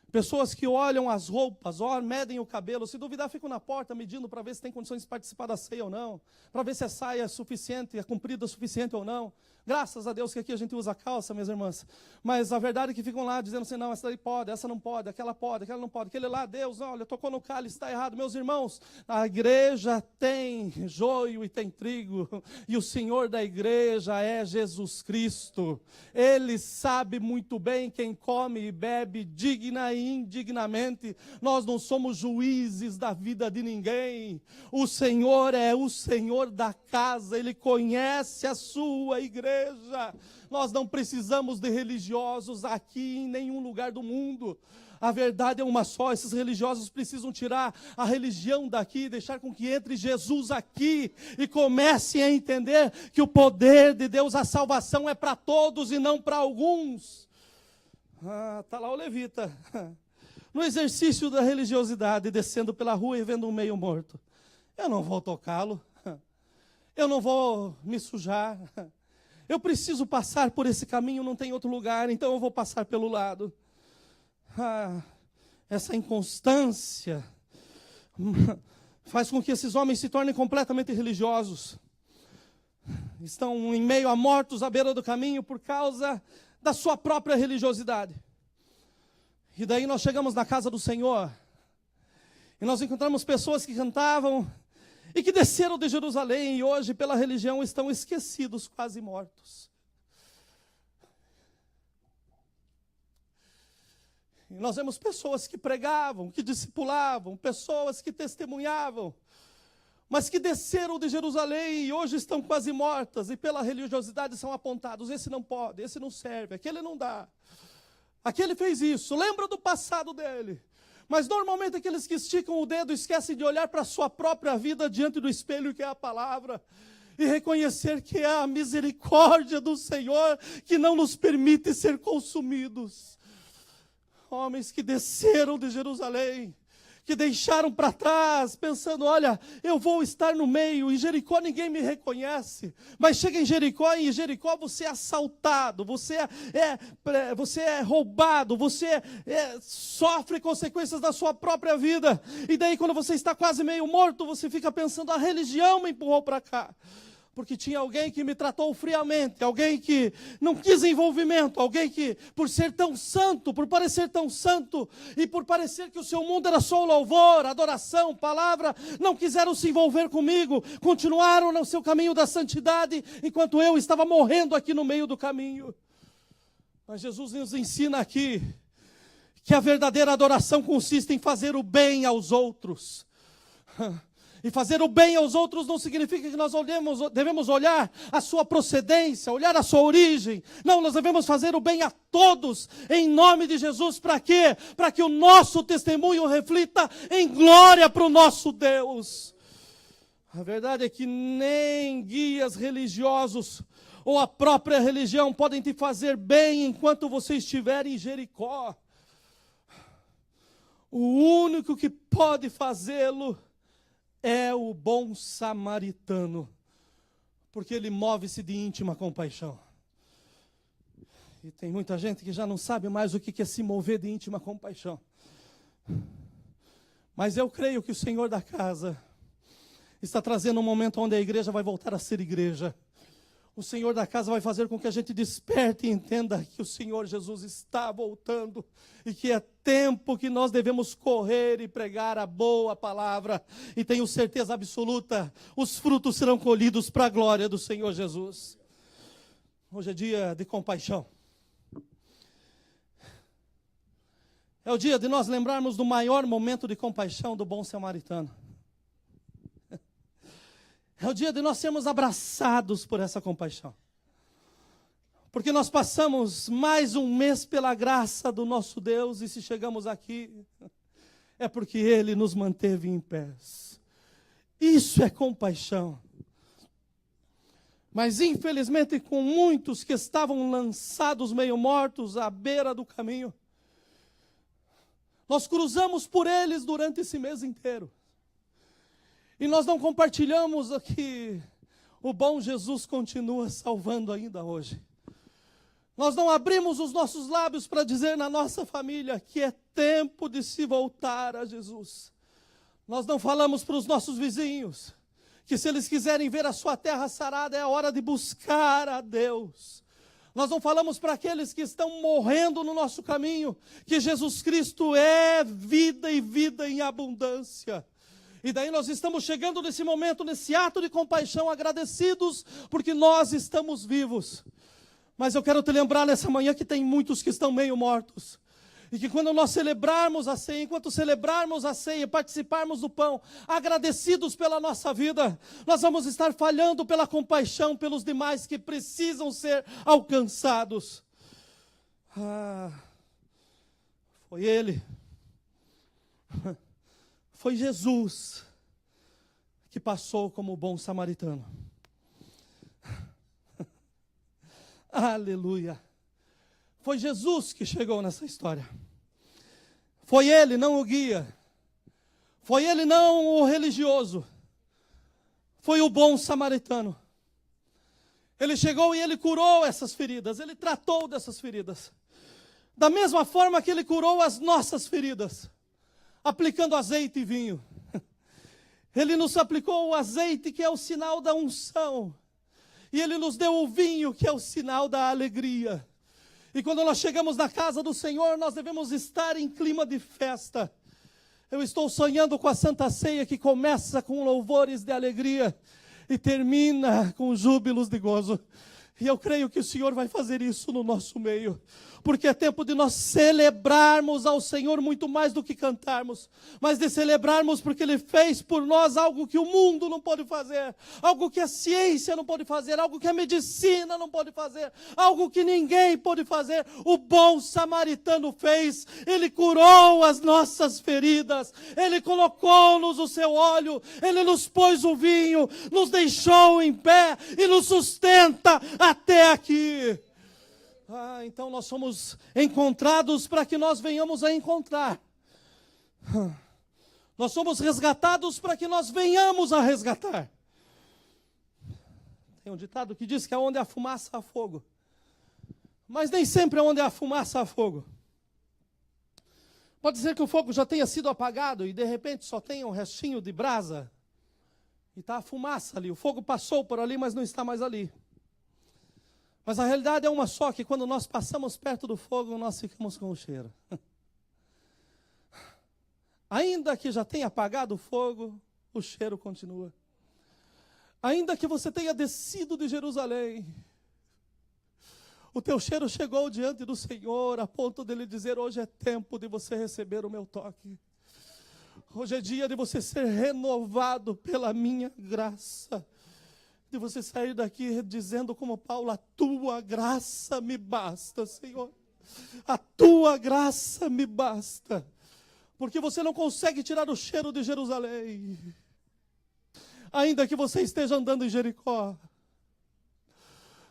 Pessoas que olham as roupas, medem o cabelo, se duvidar ficam na porta medindo para ver se tem condições de participar da ceia ou não, para ver se a saia é suficiente, é comprida o suficiente ou não. Graças a Deus que aqui a gente usa calça, minhas irmãs. Mas a verdade é que ficam lá dizendo assim, não, essa daí pode, essa não pode, aquela não pode. Aquele lá, Deus, olha, tocou no cálice, está errado. Meus irmãos, a igreja tem joio e tem trigo. E o Senhor da igreja é Jesus Cristo. Ele sabe muito bem quem come e bebe digna e indignamente. Nós não somos juízes da vida de ninguém. O Senhor é o Senhor da casa. Ele conhece a sua igreja. Nós não precisamos de religiosos aqui em nenhum lugar do mundo. A verdade é uma só, esses religiosos precisam tirar a religião daqui e deixar com que entre Jesus aqui e comece a entender que o poder de Deus, a salvação é para todos e não para alguns. Está lá o levita, no exercício da religiosidade, descendo pela rua e vendo um meio morto. Eu não vou tocá-lo, eu não vou me sujar. Eu preciso passar por esse caminho, não tem outro lugar, então eu vou passar pelo lado. Essa inconstância faz com que esses homens se tornem completamente religiosos. Estão em meio a mortos à beira do caminho por causa da sua própria religiosidade. E daí nós chegamos na casa do Senhor e nós encontramos pessoas que cantavam e que desceram de Jerusalém e hoje, pela religião, estão esquecidos, quase mortos. E nós vemos pessoas que pregavam, que discipulavam, pessoas que testemunhavam, mas que desceram de Jerusalém e hoje estão quase mortas e pela religiosidade são apontados. Esse não pode, esse não serve, aquele não dá. Aquele fez isso, lembra do passado dele. Mas normalmente aqueles que esticam o dedo esquecem de olhar para a sua própria vida diante do espelho que é a palavra e reconhecer que é a misericórdia do Senhor que não nos permite ser consumidos. Homens que desceram de Jerusalém, que deixaram para trás, pensando, olha, eu vou estar no meio, em Jericó ninguém me reconhece, mas chega em Jericó e em Jericó você é assaltado, você é roubado, você sofre consequências da sua própria vida, e daí quando você está quase meio morto, você fica pensando, a religião me empurrou para cá. Porque tinha alguém que me tratou friamente, alguém que não quis envolvimento, alguém que, por ser tão santo, por parecer tão santo, e por parecer que o seu mundo era só louvor, adoração, palavra, não quiseram se envolver comigo, continuaram no seu caminho da santidade, enquanto eu estava morrendo aqui no meio do caminho. Mas Jesus nos ensina aqui, que a verdadeira adoração consiste em fazer o bem aos outros. E fazer o bem aos outros não significa que nós devemos olhar a sua procedência, olhar a sua origem. Não, nós devemos fazer o bem a todos, em nome de Jesus. Para quê? Para que o nosso testemunho reflita em glória para o nosso Deus. A verdade é que nem guias religiosos ou a própria religião podem te fazer bem enquanto você estiver em Jericó. O único que pode fazê-lo é o bom samaritano, porque ele move-se de íntima compaixão. E tem muita gente que já não sabe mais o que é se mover de íntima compaixão. Mas eu creio que o Senhor da casa está trazendo um momento onde a igreja vai voltar a ser igreja. O Senhor da casa vai fazer com que a gente desperte e entenda que o Senhor Jesus está voltando e que é tempo que nós devemos correr e pregar a boa palavra. E tenho certeza absoluta, os frutos serão colhidos para a glória do Senhor Jesus. Hoje é dia de compaixão. É o dia de nós lembrarmos do maior momento de compaixão do bom samaritano. É o dia de nós sermos abraçados por essa compaixão. Porque nós passamos mais um mês pela graça do nosso Deus, e se chegamos aqui, é porque Ele nos manteve em pés. Isso é compaixão. Mas infelizmente, com muitos que estavam lançados meio mortos à beira do caminho, nós cruzamos por eles durante esse mês inteiro. E nós não compartilhamos que o bom Jesus continua salvando ainda hoje. Nós não abrimos os nossos lábios para dizer na nossa família que é tempo de se voltar a Jesus. Nós não falamos para os nossos vizinhos que se eles quiserem ver a sua terra sarada é a hora de buscar a Deus. Nós não falamos para aqueles que estão morrendo no nosso caminho que Jesus Cristo é vida e vida em abundância. E daí nós estamos chegando nesse momento, nesse ato de compaixão, agradecidos porque nós estamos vivos. Mas eu quero te lembrar nessa manhã que tem muitos que estão meio mortos. E que quando nós celebrarmos a ceia, enquanto celebrarmos a ceia, participarmos do pão, agradecidos pela nossa vida, nós vamos estar falhando pela compaixão pelos demais que precisam ser alcançados. Foi Ele. Foi Jesus que passou como o bom samaritano. Aleluia. Foi Jesus que chegou nessa história. Foi Ele, não o guia. Foi Ele, não o religioso. Foi o bom samaritano. Ele chegou e Ele curou essas feridas. Ele tratou dessas feridas. Da mesma forma que Ele curou as nossas feridas, aplicando azeite e vinho. Ele nos aplicou o azeite, que é o sinal da unção. E Ele nos deu o vinho, que é o sinal da alegria. E quando nós chegamos na casa do Senhor, nós devemos estar em clima de festa. Eu estou sonhando com a Santa Ceia, que começa com louvores de alegria e termina com júbilos de gozo. E eu creio que o Senhor vai fazer isso no nosso meio. Porque é tempo de nós celebrarmos ao Senhor muito mais do que cantarmos. Mas de celebrarmos porque Ele fez por nós algo que o mundo não pode fazer. Algo que a ciência não pode fazer. Algo que a medicina não pode fazer. Algo que ninguém pode fazer. O bom samaritano fez. Ele curou as nossas feridas. Ele colocou-nos o seu óleo. Ele nos pôs o vinho. Nos deixou em pé. E nos sustenta até aqui. Então nós somos encontrados para que nós venhamos a encontrar. Nós somos resgatados para que nós venhamos a resgatar. Tem um ditado que diz que é onde há fumaça há fogo. Mas nem sempre é onde há fumaça há fogo. Pode ser que o fogo já tenha sido apagado e de repente só tenha um restinho de brasa. E está a fumaça ali. O fogo passou por ali, mas não está mais ali. Mas a realidade é uma só, que quando nós passamos perto do fogo, nós ficamos com o cheiro. Ainda que já tenha apagado o fogo, o cheiro continua. Ainda que você tenha descido de Jerusalém, o teu cheiro chegou diante do Senhor, a ponto dele dizer, hoje é tempo de você receber o meu toque. Hoje é dia de você ser renovado pela minha graça. De você sair daqui dizendo como Paulo: a tua graça me basta, Senhor. A tua graça me basta. Porque você não consegue tirar o cheiro de Jerusalém. Ainda que você esteja andando em Jericó.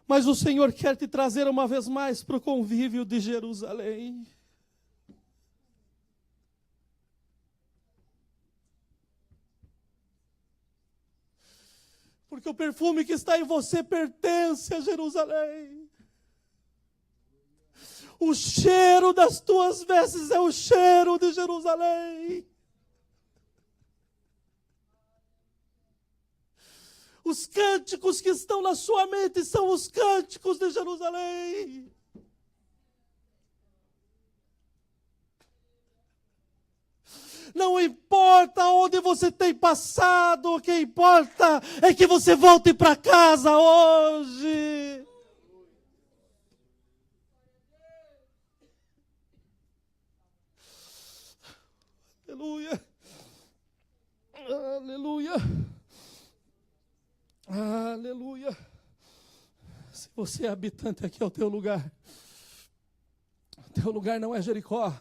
Mas o Senhor quer te trazer uma vez mais para o convívio de Jerusalém. Porque o perfume que está em você pertence a Jerusalém. O cheiro das tuas vestes é o cheiro de Jerusalém. Os cânticos que estão na sua mente são os cânticos de Jerusalém. Não importa onde você tem passado, o que importa é que você volte para casa hoje. Aleluia. Aleluia. Aleluia. Se você é habitante, aqui é o teu lugar. O teu lugar não é Jericó.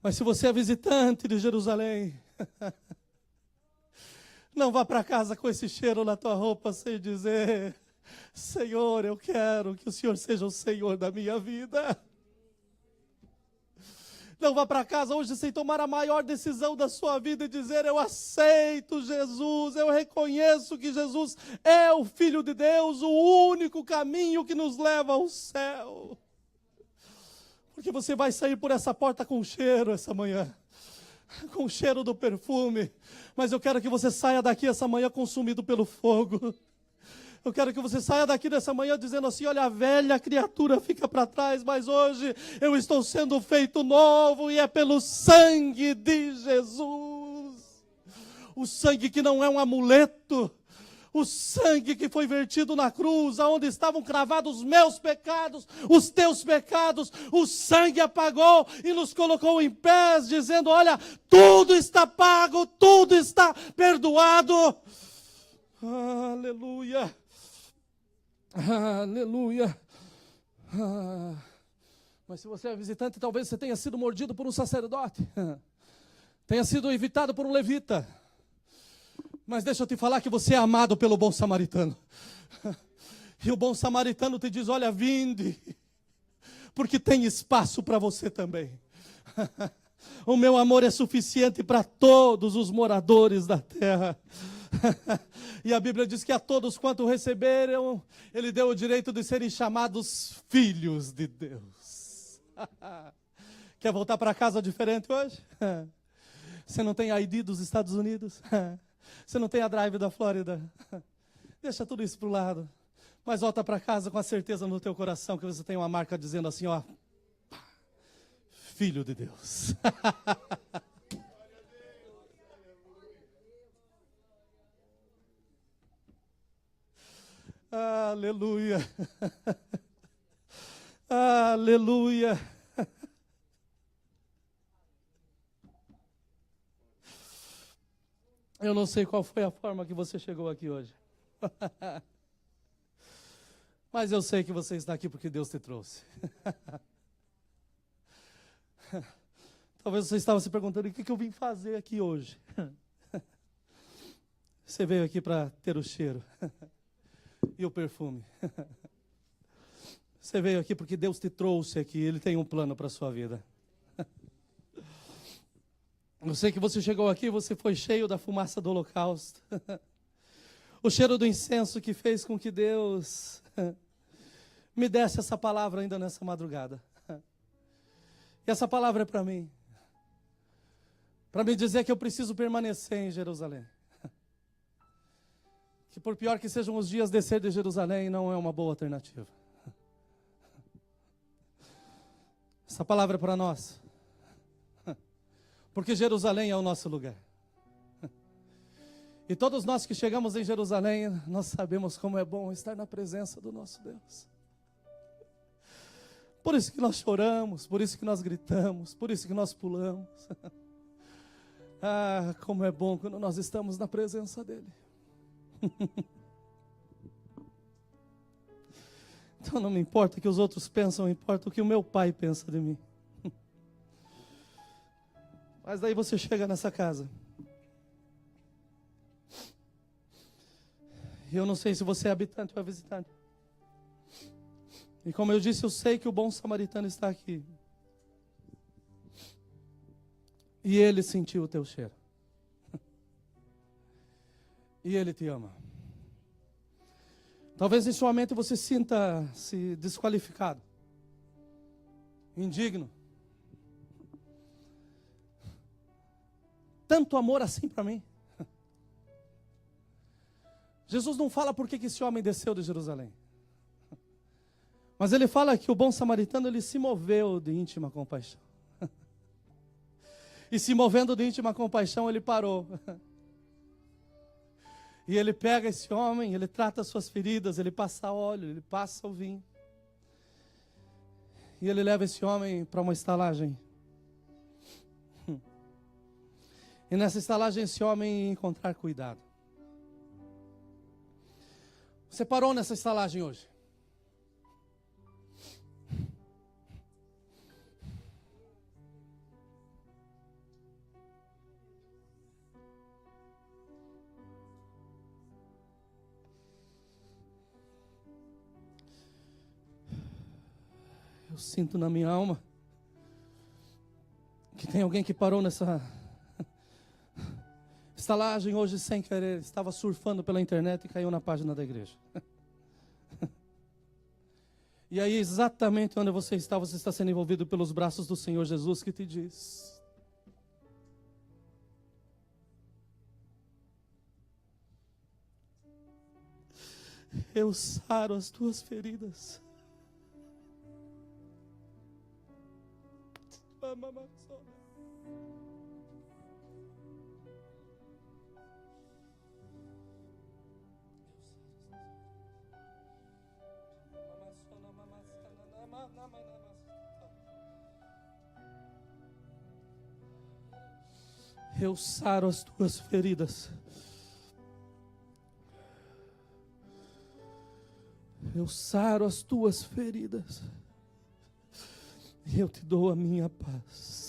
Mas se você é visitante de Jerusalém, não vá para casa com esse cheiro na tua roupa sem dizer: Senhor, eu quero que o Senhor seja o Senhor da minha vida. Não vá para casa hoje sem tomar a maior decisão da sua vida e dizer: eu aceito Jesus, eu reconheço que Jesus é o Filho de Deus, o único caminho que nos leva ao céu. Porque você vai sair por essa porta com cheiro essa manhã, com o cheiro do perfume. Mas eu quero que você saia daqui essa manhã consumido pelo fogo. Eu quero que você saia daqui dessa manhã dizendo assim: olha, a velha criatura fica para trás, mas hoje eu estou sendo feito novo e é pelo sangue de Jesus. O sangue que não é um amuleto. O sangue que foi vertido na cruz, aonde estavam cravados os meus pecados, os teus pecados, o sangue apagou e nos colocou em pés, dizendo: olha, tudo está pago, tudo está perdoado. Aleluia, aleluia. Mas se você é visitante, talvez você tenha sido mordido por um sacerdote, tenha sido evitado por um levita. Mas deixa eu te falar que você é amado pelo bom samaritano. E o bom samaritano te diz: olha, vinde, porque tem espaço para você também. O meu amor é suficiente para todos os moradores da terra. E a Bíblia diz que a todos quanto receberam, Ele deu o direito de serem chamados filhos de Deus. Quer voltar para casa diferente hoje? Você não tem ID dos Estados Unidos? Você não tem a drive da Flórida? Deixa tudo isso para o lado. Mas volta para casa com a certeza no teu coração que você tem uma marca dizendo assim: ó, Filho de Deus. Aleluia. Aleluia. Eu não sei qual foi a forma que você chegou aqui hoje. Mas eu sei que você está aqui porque Deus te trouxe. Talvez você estava se perguntando: o que eu vim fazer aqui hoje? Você veio aqui para ter o cheiro e o perfume. Você veio aqui porque Deus te trouxe aqui. Ele tem um plano para a sua vida. Eu sei que você chegou aqui, você foi cheio da fumaça do holocausto. O cheiro do incenso que fez com que Deus me desse essa palavra ainda nessa madrugada. E essa palavra é para mim. Para me dizer que eu preciso permanecer em Jerusalém. Que por pior que sejam os dias, descer de Jerusalém não é uma boa alternativa. Essa palavra é para nós. Porque Jerusalém é o nosso lugar. E todos nós que chegamos em Jerusalém, nós sabemos como é bom estar na presença do nosso Deus. Por isso que nós choramos, por isso que nós gritamos, por isso que nós pulamos. Ah, como é bom quando nós estamos na presença dEle. Então não me importa o que os outros pensam, importa o que o meu Pai pensa de mim. Mas daí você chega nessa casa. E eu não sei se você é habitante ou é visitante. E como eu disse, eu sei que o bom samaritano está aqui. E ele sentiu o teu cheiro. E ele te ama. Talvez em sua mente você sinta-se desqualificado, indigno. Tanto amor assim para mim. Jesus não fala por que esse homem desceu de Jerusalém. Mas ele fala que o bom samaritano, ele se moveu de íntima compaixão. E se movendo de íntima compaixão, ele parou. E ele pega esse homem, ele trata as suas feridas, ele passa óleo, ele passa o vinho. E ele leva esse homem para uma estalagem. E nessa estalagem esse homem ia encontrar cuidado. Você parou nessa estalagem hoje? Eu sinto na minha alma que tem alguém que parou nessa estalagem hoje sem querer, estava surfando pela internet e caiu na página da igreja. E aí, exatamente onde você está sendo envolvido pelos braços do Senhor Jesus, que te diz: eu saro as tuas feridas. Eu saro as tuas feridas. Eu saro as tuas feridas. E eu te dou a minha paz.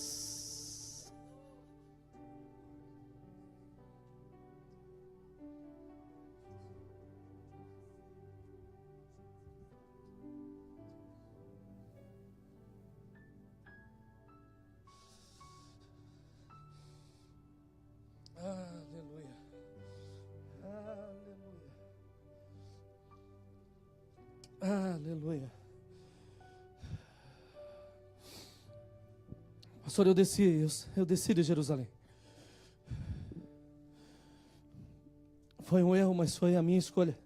Aleluia. Aleluia. Aleluia. Pastor, eu desci de Jerusalém. Foi um erro, mas foi a minha escolha.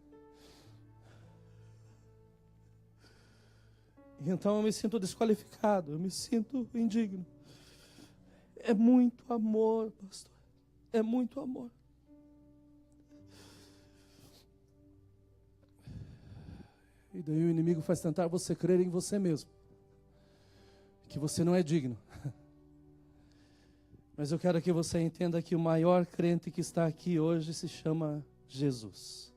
E então eu me sinto desqualificado, eu me sinto indigno. É muito amor, pastor. É muito amor. E daí o inimigo faz tentar você crer em você mesmo, que você não é digno. Mas eu quero que você entenda que o maior crente que está aqui hoje se chama Jesus.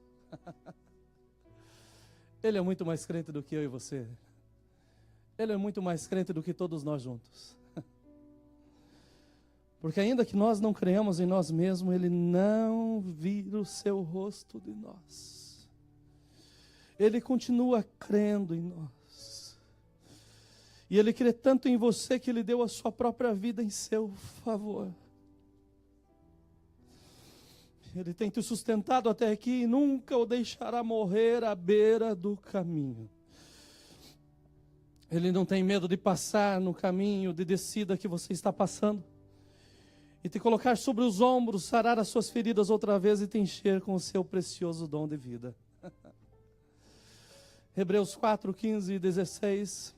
Ele é muito mais crente do que eu e você. Ele é muito mais crente do que todos nós juntos. Porque ainda que nós não creamos em nós mesmos, Ele não vira o seu rosto de nós. Ele continua crendo em nós. E Ele crê tanto em você que Ele deu a sua própria vida em seu favor. Ele tem te sustentado até aqui e nunca o deixará morrer à beira do caminho. Ele não tem medo de passar no caminho de descida que você está passando e te colocar sobre os ombros, sarar as suas feridas outra vez e te encher com o seu precioso dom de vida. Hebreus 4, 15 e 16.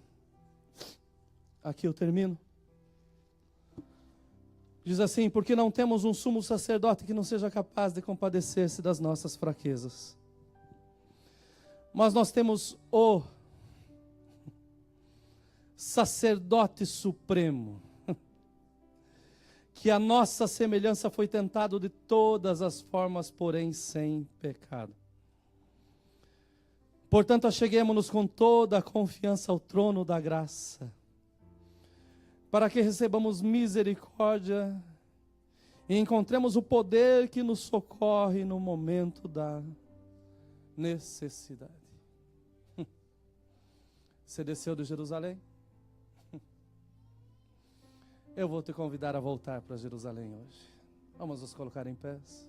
Aqui eu termino. Diz assim: porque não temos um sumo sacerdote que não seja capaz de compadecer-se das nossas fraquezas. Mas nós temos o sacerdote supremo, que a nossa semelhança foi tentado de todas as formas, porém sem pecado. Portanto, acheguemo-nos com toda a confiança ao trono da graça, para que recebamos misericórdia e encontremos o poder que nos socorre no momento da necessidade. Você desceu de Jerusalém? Eu vou te convidar a voltar para Jerusalém hoje. Vamos nos colocar em pés.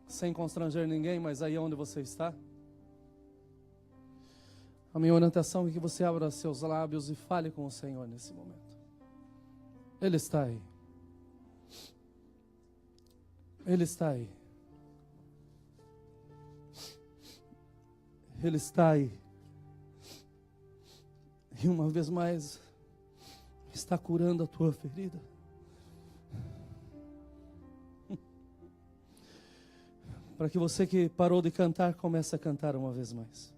Sem constranger ninguém, mas aí onde você está, a minha orientação é que você abra seus lábios e fale com o Senhor nesse momento. Ele está aí. Ele está aí. Ele está aí. E uma vez mais, está curando a tua ferida. Para que você que parou de cantar, comece a cantar uma vez mais.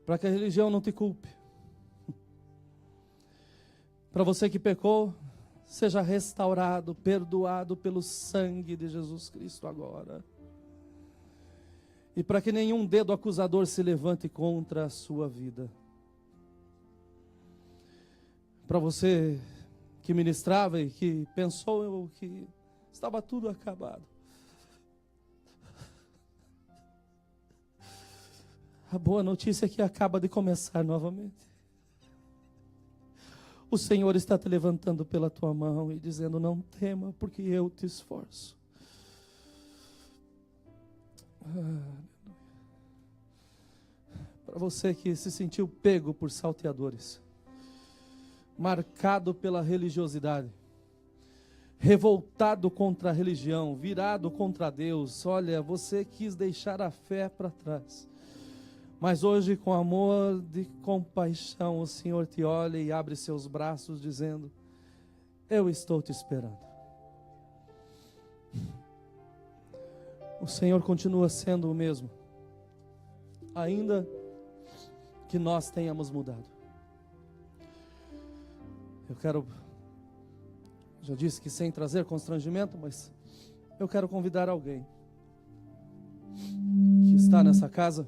Para que a religião não te culpe. Para você que pecou, seja restaurado, perdoado pelo sangue de Jesus Cristo agora. E para que nenhum dedo acusador se levante contra a sua vida. Para você que ministrava e que pensou que estava tudo acabado. A boa notícia é que acaba de começar novamente. O Senhor está te levantando pela tua mão e dizendo: não tema, porque eu te esforço. Para você que se sentiu pego por salteadores, marcado pela religiosidade, revoltado contra a religião, virado contra Deus, olha, você quis deixar a fé para trás. Mas hoje, com amor e compaixão, o Senhor te olha e abre seus braços dizendo: eu estou te esperando. O Senhor continua sendo o mesmo, ainda que nós tenhamos mudado. Eu quero, já disse que sem trazer constrangimento, mas eu quero convidar alguém que está nessa casa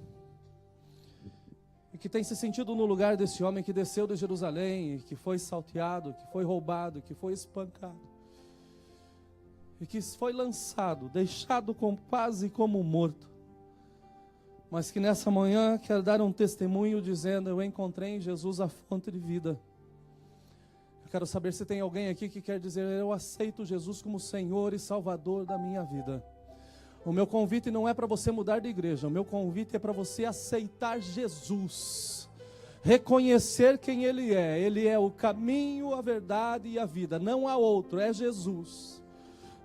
e que tem se sentido no lugar desse homem que desceu de Jerusalém, que foi salteado, que foi roubado, que foi espancado e que foi lançado, deixado quase como morto, mas que nessa manhã quer dar um testemunho dizendo: eu encontrei em Jesus a fonte de vida. Eu quero saber se tem alguém aqui que quer dizer: eu aceito Jesus como Senhor e Salvador da minha vida. O meu convite não é para você mudar de igreja, o meu convite é para você aceitar Jesus, reconhecer quem Ele é o caminho, a verdade e a vida, não há outro, é Jesus.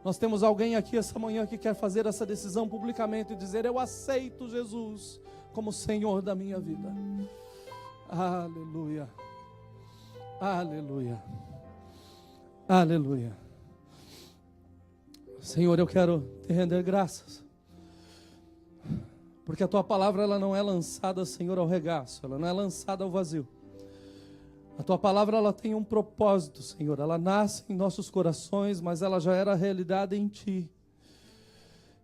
Nós temos alguém aqui essa manhã que quer fazer essa decisão publicamente e dizer: eu aceito Jesus como Senhor da minha vida. Aleluia, aleluia, aleluia. Senhor, eu quero te render graças, porque a tua palavra ela não é lançada, Senhor, ao regaço, ela não é lançada ao vazio. A tua palavra ela tem um propósito, Senhor, ela nasce em nossos corações, mas ela já era realidade em ti.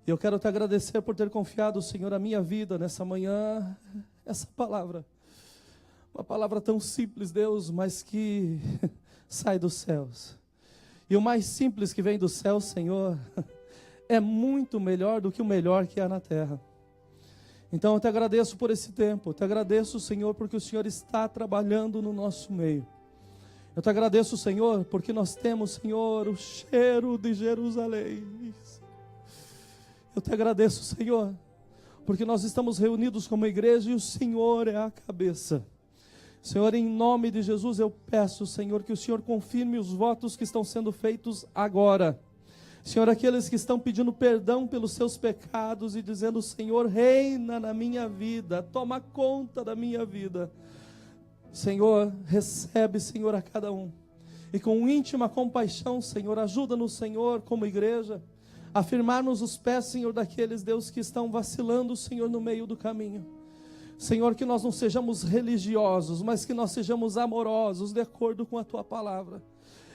E eu quero te agradecer por ter confiado, Senhor, a minha vida nessa manhã, essa palavra, uma palavra tão simples, Deus, mas que sai dos céus. E o mais simples que vem do céu, Senhor, é muito melhor do que o melhor que há na terra. Então eu te agradeço por esse tempo, eu te agradeço, Senhor, porque o Senhor está trabalhando no nosso meio. Eu te agradeço, Senhor, porque nós temos, Senhor, o cheiro de Jerusalém. Eu te agradeço, Senhor, porque nós estamos reunidos como igreja e o Senhor é a cabeça. Senhor, em nome de Jesus eu peço, Senhor, que o Senhor confirme os votos que estão sendo feitos agora. Senhor, aqueles que estão pedindo perdão pelos seus pecados e dizendo: Senhor, reina na minha vida, toma conta da minha vida. Senhor, recebe, Senhor, a cada um. E com íntima compaixão, Senhor, ajuda-nos, Senhor, como igreja, a firmar-nos os pés, Senhor, daqueles, Deus, que estão vacilando, Senhor, no meio do caminho. Senhor, que nós não sejamos religiosos, mas que nós sejamos amorosos, de acordo com a Tua palavra.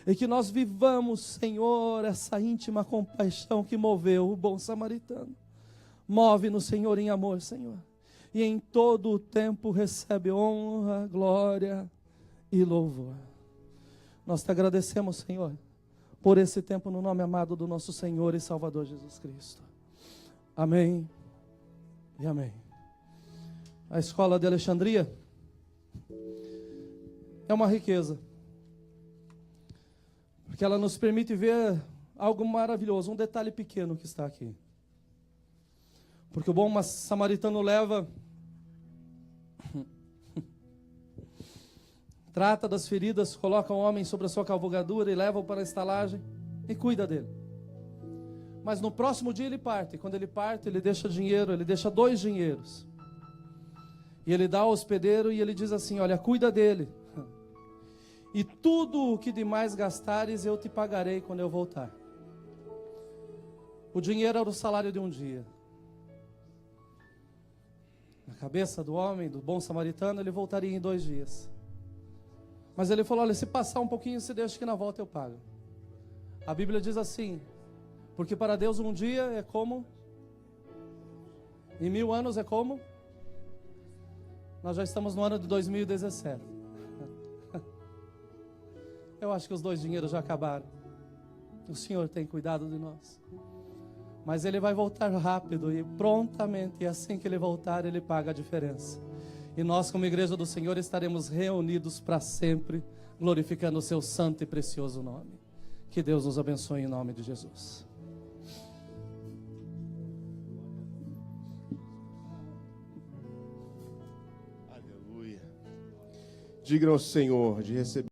E que nós vivamos, Senhor, essa íntima compaixão que moveu o bom samaritano. Move-nos, Senhor, em amor, Senhor. E em todo o tempo recebe honra, glória e louvor. Nós te agradecemos, Senhor, por esse tempo no nome amado do nosso Senhor e Salvador Jesus Cristo. Amém e amém. A escola de Alexandria é uma riqueza, porque ela nos permite ver algo maravilhoso, um detalhe pequeno que está aqui. Porque o bom samaritano leva, trata das feridas, coloca o homem sobre a sua cavalgadura e leva-o para a estalagem e cuida dele. Mas no próximo dia ele parte, e quando ele parte, ele deixa dinheiro, ele deixa 2 dinheiros. E ele dá ao hospedeiro e ele diz assim: olha, cuida dele. E tudo o que demais gastares eu te pagarei quando eu voltar. O dinheiro era o salário de um dia. Na cabeça do homem, do bom samaritano, ele voltaria em 2 dias. Mas ele falou: olha, se passar um pouquinho, você deixa que na volta eu pago. A Bíblia diz assim: porque para Deus um dia é como, e 1000 anos é como. Nós já estamos no ano de 2017. Eu acho que os 2 dinheiros já acabaram. O Senhor tem cuidado de nós. Mas Ele vai voltar rápido e prontamente. E assim que Ele voltar, Ele paga a diferença. E nós, como igreja do Senhor, estaremos reunidos para sempre, glorificando o Seu santo e precioso nome. Que Deus nos abençoe em nome de Jesus. Digno ao Senhor de receber